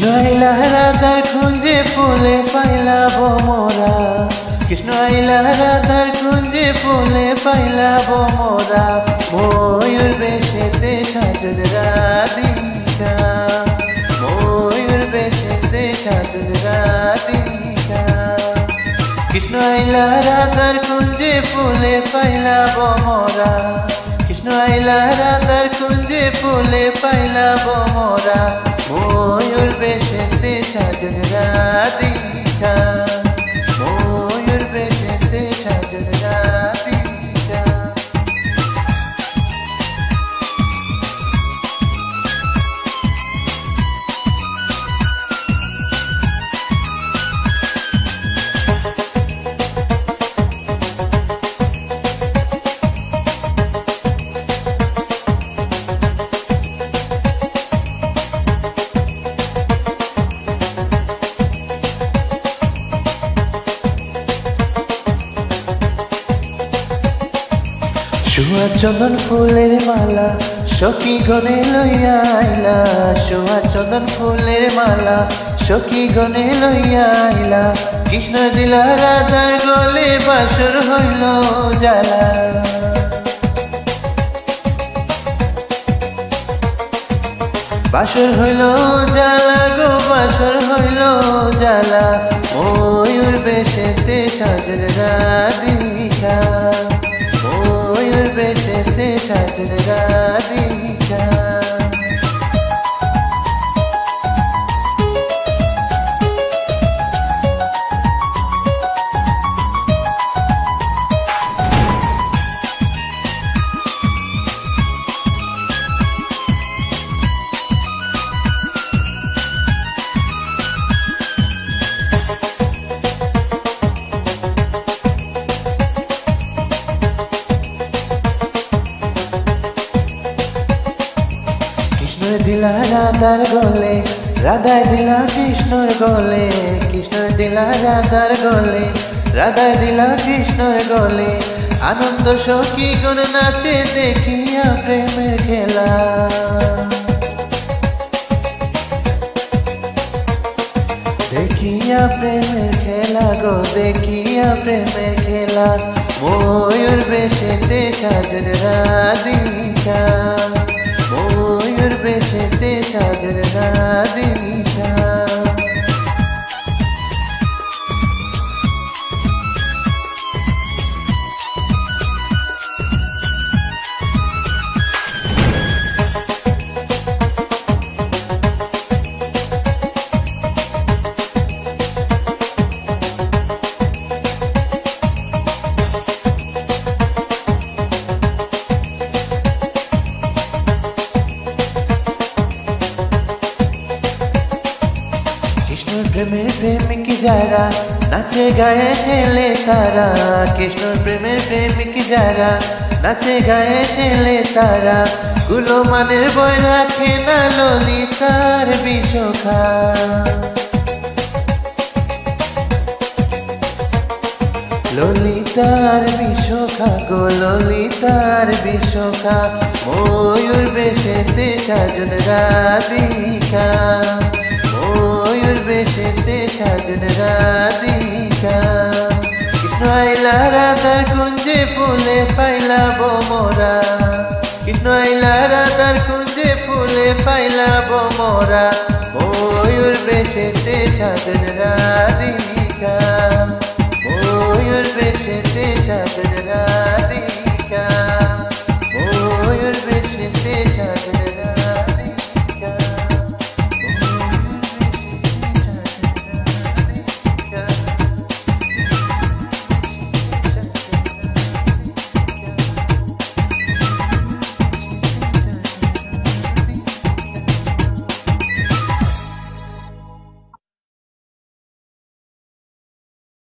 আইলা রাধার খুঁজে ফুলে পাইলাব মোরা, কৃষ্ণ আইলা রাধার খুঁজে ফুলে পাইলাব মোরা। ময়ূর বেশেতে সাজল রাধিকা, ময়ূর বেশেতে সাজল রাধিকা। কৃষ্ণ আইলা রাধার খুঁজে ফুলে পাইলাব মোরা, কৃষ্ণ আইলা রাধার খুঁজে ফুলে পাইলাব মোরা। ময়ূর বেশেতে সাজল রাধিকা, ময়ূর বেশেতে সাজল রাধিকা। সোয়া চন্দন ফুলের মালা সখী গনে লইয়া আইলা, সোয়া চন্দন ফুলের মালা সখী গনে লইয়া আইলা। কৃষ্ণ দিলা রাধার গলে বাসর হইল জ্বালা, বাসর হইল জ্বালা গো, বাসর হইল জ্বালা। ময়ূর বেশেতে সাজল রাধিকা, ময়ূর বেশেতে সাজল রাধিকা। দিলা রাধার গলে, রাধায় দিলা কৃষ্ণর গলে, কৃষ্ণ দিলা রাধার গলে, রাধায় দিলা কৃষ্ণর গলে। আনন্দ সখী গুণ নাচে দেখিয়া প্রেমের খেলা, দেখিয়া প্রেমের খেলা গো, দেখিয়া প্রেমের খেলা। ময়ূর বেশেতে সাজল রাধিকা, ময়ূর বেশেতে সাজল রাধিকা। প্রেমের প্রেমিক যারা নাচে গায়ে খেলে তারা, কৃষ্ণর প্রেমের প্রেমিক যারা নাচে গায়ে খেলে তারা। গুলমানের বই রাখে না ললিতার বিশোখা, ললিতার বিশোখা গো, ললিতার বিশোখা। ময়ূর বেশেতে সাজল রাধিকা, ময়ূর বেশেতে সাজল রাধিকা। কৃষ্ণ আইলা রাধার কুঞ্জে ফুলে পাইলাব মোরা, কৃষ্ণ আইলা রাধার কুঞ্জে ফুলে পাইলাব মোরা।